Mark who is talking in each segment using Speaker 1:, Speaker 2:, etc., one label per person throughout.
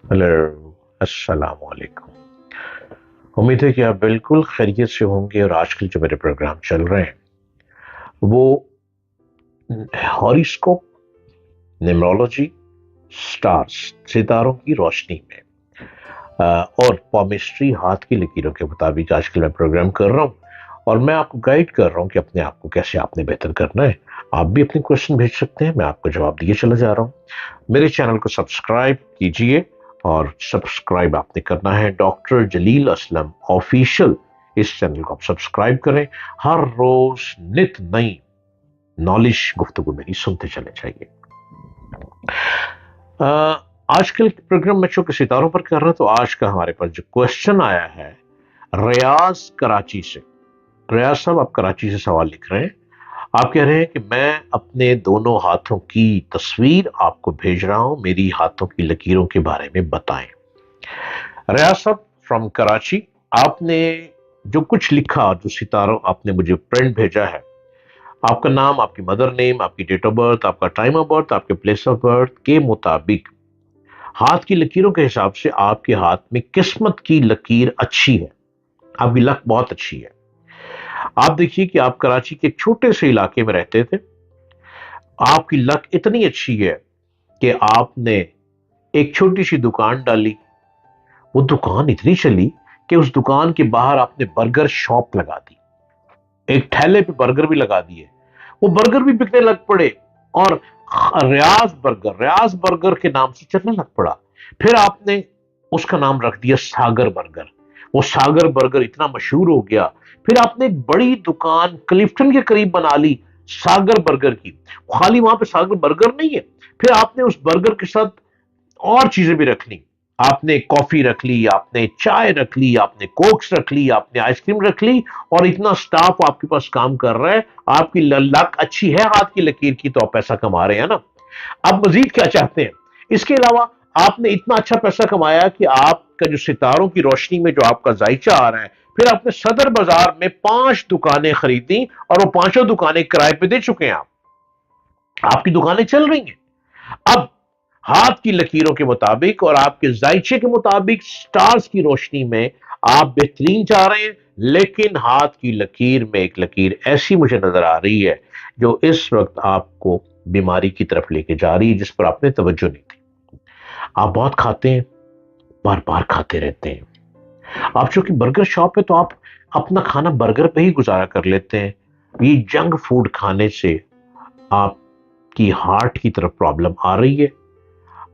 Speaker 1: Hello, अस्सलाम वालेकुम। उम्मीद है कि आप बिल्कुल खैरियत से होंगे और आजकल जो मेरे प्रोग्राम चल रहे हैं वो हॉरोस्कोप, न्यूमरोलॉजी, स्टार्स, सितारों की रोशनी में और पॉमिस्ट्री, हाथ की लकीरों के मुताबिक आजकल मैं प्रोग्राम कर रहा हूँ और मैं आपको गाइड कर रहा हूँ कि अपने आप को कैसे आपने बेहतर करना है। आप भी अपने क्वेश्चन भेज सकते हैं, मैं आपको जवाब दिए चला जा रहा हूँ। मेरे चैनल को सब्सक्राइब कीजिए और सब्सक्राइब आपने करना है डॉक्टर जलील असलम ऑफिशियल। इस चैनल को आप सब्सक्राइब करें। हर रोज नित नई नॉलेज गुफ्तगू मेरी सुनते चले जाइए। अ, आजकल के प्रोग्राम में चूंकि सितारों पर कर रहे हैं तो आज का हमारे पास जो क्वेश्चन आया है रियाज कराची से। रियाज साहब, आप कराची से सवाल लिख रहे हैं। आप कह रहे हैं कि मैं अपने दोनों हाथों की तस्वीर आपको भेज रहा हूं, मेरी हाथों की लकीरों के बारे में बताएं। रियाज साहब फ्रॉम कराची, आपने जो कुछ लिखा, जो सितारों आपने मुझे प्रिंट भेजा है, आपका नाम, आपकी मदर नेम, आपकी डेट ऑफ बर्थ, आपका टाइम ऑफ बर्थ, आपके प्लेस ऑफ बर्थ के मुताबिक हाथ की लकीरों के हिसाब से आपके हाथ में किस्मत की लकीर अच्छी है। आपकी लक बहुत अच्छी है। आप देखिए कि आप कराची के एक छोटे से इलाके में रहते थे। आपकी लक इतनी अच्छी है कि आपने एक छोटी सी दुकान डाली। वो दुकान इतनी चली कि उस दुकान के बाहर आपने बर्गर शॉप लगा दी। एक ठेले पे बर्गर भी लगा दिए। वो बर्गर भी बिकने लग पड़े और रियाज बर्गर के नाम से चलने लग पड़ा। फिर आपने उसका नाम रख दिया सागर बर्गर। वो सागर बर्गर इतना मशहूर हो गया। फिर आपने एक बड़ी दुकान क्लिफ्टन के करीब बना ली सागर बर्गर की। खाली वहां पे सागर बर्गर नहीं है, फिर आपने उस बर्गर के साथ और चीजें भी रख ली। आपने कॉफी रख ली, आपने चाय रख ली, आपने कोक्स रख ली, आपने आइसक्रीम रख ली और इतना स्टाफ आपके पास काम कर रहा है। आपकी लक अच्छी है हाथ की लकीर की, तो आप पैसा कमा रहे हैं ना। अब मजीद क्या चाहते हैं? इसके अलावा आपने इतना अच्छा पैसा कमाया कि आपका जो सितारों की रोशनी में जो आपका जायचा आ रहा है, फिर आपने सदर बाजार में 5 दुकानें खरीदी और वो पांचों दुकानें किराए पे दे चुके हैं। आप आपकी दुकानें चल रही हैं। अब हाथ की लकीरों के मुताबिक और आपके जायचे के मुताबिक स्टार्स की रोशनी में आप बेहतरीन चाह रहे हैं, लेकिन हाथ की लकीर में एक लकीर ऐसी मुझे नजर आ रही है जो इस वक्त आपको बीमारी की तरफ लेके जा रही है, जिस पर आपने तवज्जो नहीं दी। आप बहुत खाते हैं, बार बार खाते रहते हैं। आप चूंकि बर्गर शॉप है तो आप अपना खाना बर्गर पे ही गुजारा कर लेते हैं। ये जंक फूड खाने से आपकी हार्ट की तरफ प्रॉब्लम आ रही है।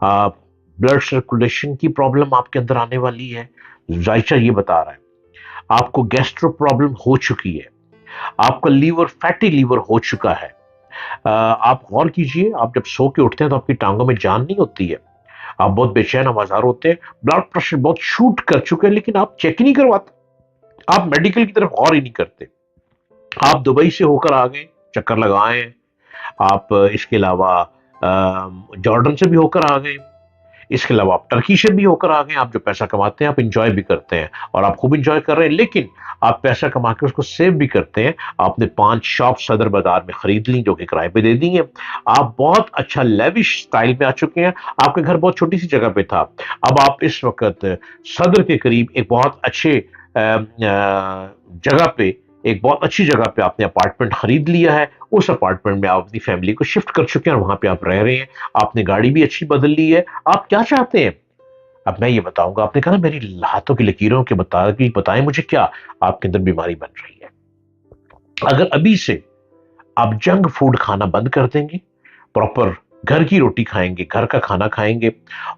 Speaker 1: ब्लड सर्कुलेशन की प्रॉब्लम आपके अंदर आने वाली है। जायचा ये बता रहा है। आपको गैस्ट्रो प्रॉब्लम हो चुकी है। आपका लीवर, फैटी लीवर हो चुका है। आप गौर कीजिए, आप जब सो के उठते हैं तो आपकी टांगों में जान नहीं होती है। आप बहुत बेचैन आवाजार होते हैं। ब्लड प्रेशर बहुत शूट कर चुके हैं, लेकिन आप चेक ही नहीं करवाते। आप मेडिकल की तरफ गौर ही नहीं करते। आप दुबई से होकर आ गए, चक्कर लगाए। आप इसके अलावा जॉर्डन से भी होकर आ गए। इसके अलावा आप टर्की से भी होकर आ गए। आप जो पैसा कमाते हैं आप इंजॉय भी करते हैं और आप खूब इंजॉय कर रहे हैं, लेकिन आप पैसा कमा के उसको सेव भी करते हैं। आपने 5 शॉप सदर बाजार में खरीद ली जो कि किराए पे दे दी है। आप बहुत अच्छा लेविश स्टाइल में आ चुके हैं। आपका घर बहुत छोटी सी जगह पे था, अब आप इस वक्त सदर के करीब एक बहुत अच्छे जगह पे, एक बहुत अच्छी जगह पे आपने अपार्टमेंट खरीद लिया है। उस अपार्टमेंट में आप अपनी फैमिली को शिफ्ट कर चुके हैं और वहां पे आप रह रहे हैं। आपने गाड़ी भी अच्छी बदल ली है। आप क्या चाहते हैं? अब मैं ये बताऊंगा। आपने कहा ना मेरी हाथों की लकीरों के बताएं मुझे क्या आपके अंदर बीमारी बन रही है। अगर अभी से आप जंक फूड खाना बंद कर देंगे, प्रॉपर घर की रोटी खाएंगे, घर का खाना खाएंगे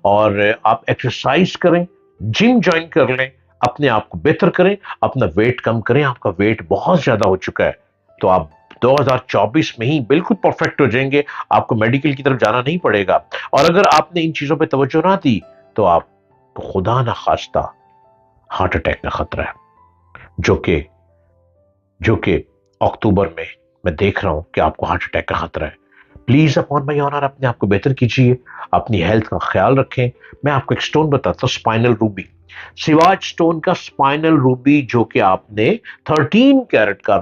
Speaker 1: और आप एक्सरसाइज करें, जिम ज्वाइन कर लें, अपने आप को बेहतर करें, अपना वेट कम करें। आपका वेट बहुत ज्यादा हो चुका है, तो आप 2024 में ही बिल्कुल परफेक्ट हो जाएंगे। आपको मेडिकल की तरफ जाना नहीं पड़ेगा। और अगर आपने इन चीजों पर तवज्जो ना दी तो आप खुदा ना खास्ता हार्ट अटैक का खतरा है, जो कि जो कि अक्टूबर में मैं देख रहा हूं कि आपको हार्ट अटैक का खतरा है। प्लीज अपॉन माई ऑनर अपने आप को बेहतर कीजिए, अपनी हेल्थ का ख्याल रखें। मैं आपको एक स्टोन बताता हूं, स्पाइनल रूबी। सिवाज स्टोन का स्पाइनल रूबी, जो कि आपने 13 कैरेट का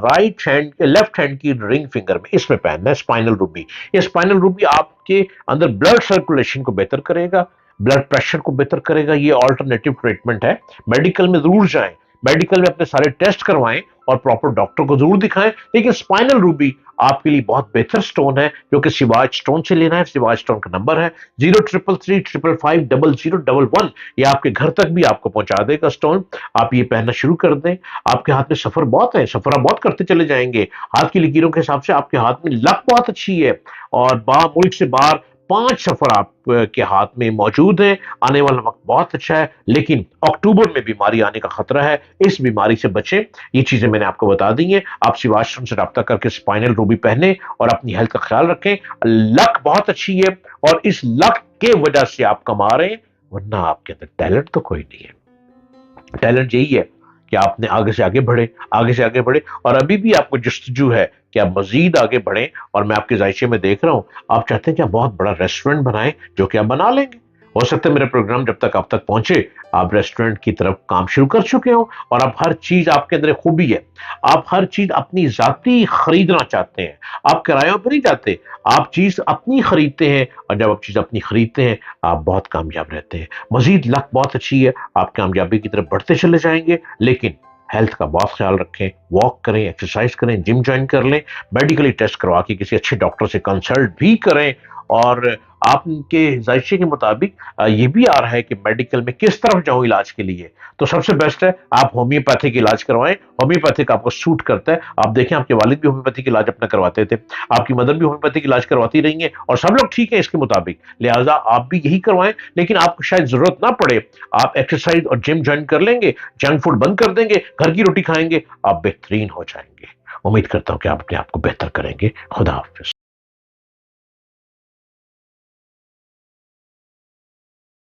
Speaker 1: लेफ्ट हैंड की रिंग फिंगर में इसमें पहनना है, स्पाइनल रूबी। ये स्पाइनल रूबी आपके अंदर ब्लड सर्कुलेशन को बेहतर करेगा। ब्लड प्रेशर को बेहतर करेगा। ये ऑल्टरनेटिव ट्रीटमेंट है। मेडिकल में जरूर जाएं, मेडिकल में अपने सारे टेस्ट करवाएं और प्रॉपर डॉक्टर को जरूर दिखाएं। लेकिन स्पाइनल रूबी आपके लिए बहुत बेहतर स्टोन है, जो कि शिवाज स्टोन से लेना है। शिवाज स्टोन का नंबर है 0333550011। ये आपके घर तक भी आपको पहुंचा देगा स्टोन। आप ये पहनना शुरू कर दें। आपके हाथ में सफर बहुत है, सफर आप बहुत करते चले जाएंगे। हाथ की लकीरों के हिसाब से आपके हाथ में लक बहुत अच्छी है और मुल्क से बाहर 5 सफर आपके हाथ में मौजूद है। आने वाला वक्त बहुत अच्छा है, लेकिन अक्टूबर में बीमारी आने का खतरा है। इस बीमारी से बचें। ये चीजें मैंने आपको बता दी हैं। आप शिवाश्रम से रब्ता करके स्पाइनल रूबी पहने और अपनी हेल्थ का ख्याल रखें। लक बहुत अच्छी है और इस लक के वजह से आप कमा रहे हैं, वरना आपके अंदर टैलेंट तो कोई नहीं है। टैलेंट यही है कि आपने आगे से आगे बढ़े, आगे से आगे बढ़े। और अभी भी आपको जस्तजू है कि आप मजीद आगे बढ़ें। और मैं आपके जायचे में देख रहा हूं, आप चाहते हैं कि आप बहुत बड़ा रेस्टोरेंट बनाएं, जो कि आप बना लेंगे। हो सकता है मेरे प्रोग्राम जब तक आप तक पहुंचे, आप रेस्टोरेंट की तरफ काम शुरू कर चुके हो और आप हर चीज आपके अंदर खूबी है। आप हर चीज अपनी जाती खरीदना चाहते हैं। आप किरायों पर नहीं जाते, आप चीज अपनी खरीदते हैं। और जब आप चीज अपनी खरीदते हैं, आप बहुत कामयाब रहते हैं। मजीद लक बहुत अच्छी है, आप कामयाबी की तरफ बढ़ते चले जाएंगे। लेकिन हेल्थ का बहुत ख्याल रखें, वॉक करें, एक्सरसाइज करें, जिम ज्वाइन कर लें, मेडिकली टेस्ट करवा के किसी अच्छे डॉक्टर से कंसल्ट भी करें। और आपके जायशे के मुताबिक ये भी आ रहा है कि मेडिकल में किस तरफ जाऊं इलाज के लिए, तो सबसे बेस्ट है आप होम्योपैथिक इलाज करवाएं। होम्योपैथिक आपको सूट करता है। आप देखें, आपके वालिद भी होम्योपैथिक इलाज अपना करवाते थे, आपकी मदर भी होम्योपैथिक इलाज करवाती रही है और सब लोग ठीक है इसके मुताबिक। लिहाजा आप भी यही करवाएं। लेकिन आपको शायद जरूरत ना पड़े, आप एक्सरसाइज और जिम ज्वाइन कर लेंगे, जंक फूड बंद कर देंगे, घर की रोटी खाएंगे, आप बेहतरीन हो जाएंगे। उम्मीद करता हूं कि आप अपने आप को बेहतर करेंगे। खुदा हाफिज।